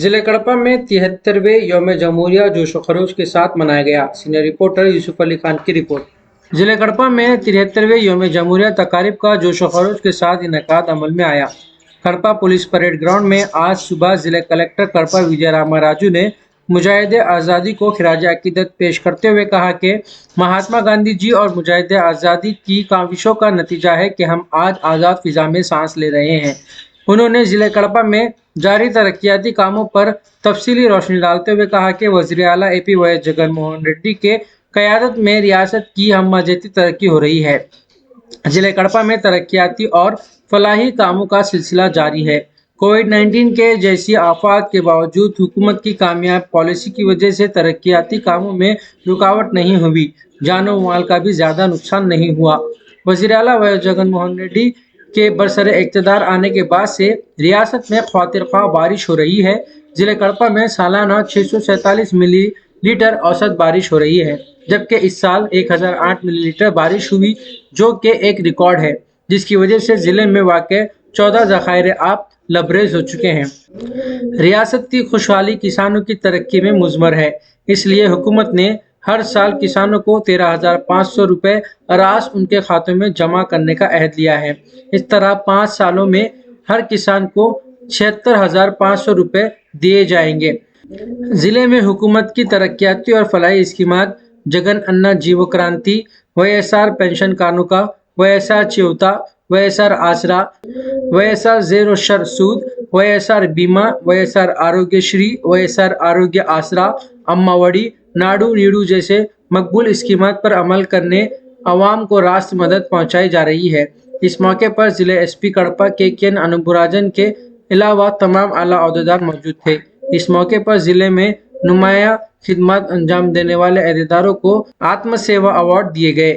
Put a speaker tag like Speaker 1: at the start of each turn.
Speaker 1: ضلع کڑپا میں 73ویں یوم جمہوریہ جوش و خروش کے ساتھ منایا گیا۔ سینئر رپورٹر یوسف علی خان کی رپورٹ۔ ضلع کڑپا میں 73ویں یوم جمہوریہ تقاریب کا جوش و خروش کے ساتھ انعقاد عمل میں آیا۔ کڑپا پولیس پریڈ گراؤنڈ میں آج صبح ضلع کلکٹر کڑپا وجے راما راجو نے مجاہد آزادی کو خراج عقیدت پیش کرتے ہوئے کہا کہ مہاتما گاندھی جی اور مجاہد آزادی کی کاوشوں کا نتیجہ ہے کہ ہم آج آزاد فضا میں سانس لے رہے ہیں۔ انہوں نے ضلع کڑپا میں جاری ترقیاتی کاموں پر تفصیلی روشنی ڈالتے ہوئے کہا کہ وزیر اعلیٰ A P Y S Jagan Mohan Reddy کی قیادت میں ریاست کی ہمہ جہتی ترقی ہو رہی ہے۔ ضلع کڑپا میں ترقیاتی اور فلاحی کاموں کا سلسلہ جاری ہے۔ کووڈ-19 کے جیسی آفات کے باوجود حکومت کی کامیاب پالیسی کی وجہ سے ترقیاتی کاموں میں رکاوٹ نہیں ہوئی، جان و مال کا بھی زیادہ نقصان نہیں ہوا۔ وزیر اعلیٰ وائی ایس جگن موہن ریڈی کے برسر اقتدار آنے کے بعد سے ریاست میں خاطر خواہ بارش ہو رہی ہے۔ ضلع کڑپا میں سالانہ 647 ملی لیٹر اوسط بارش ہو رہی ہے، جبکہ اس سال 1008 ملی لیٹر بارش ہوئی، جو کہ ایک ریکارڈ ہے، جس کی وجہ سے ضلع میں واقع 14 ذخائر آب لبریز ہو چکے ہیں۔ ریاست کی خوشحالی کسانوں کی ترقی میں مضمر ہے، اس لیے حکومت نے ہر سال کسانوں کو 13,500 روپے راس ان کے کھاتوں میں جمع کرنے کا عہد لیا ہے۔ اس طرح 5 سالوں میں ہر کسان کو 76,500 روپے دیے جائیں گے۔ ضلع میں حکومت کی ترقیاتی اور فلاحی اسکیمات Jagan Anna Jeeva Kranti, Y S R pension Kanuka, Y S R Cheyutha, Y S R Aasara, Y S R zero شر سود، وائی ایس آر بیمہ، Y S R Arogya Shri, Y S R Arogya Aasara, Amma وڑی، Nadu Naidu جیسے مقبول اسکیمات پر عمل کرنے عوام کو راست مدد پہنچائی جا رہی ہے۔ اس موقع پر ضلع ایس پی کڑپا کے انبوراجن کے علاوہ تمام اعلیٰ عہدیدار موجود تھے۔ اس موقع پر ضلع میں نمایاں خدمات انجام دینے والے عہدیداروں کو آتم سیوا ایوارڈ دیے گئے۔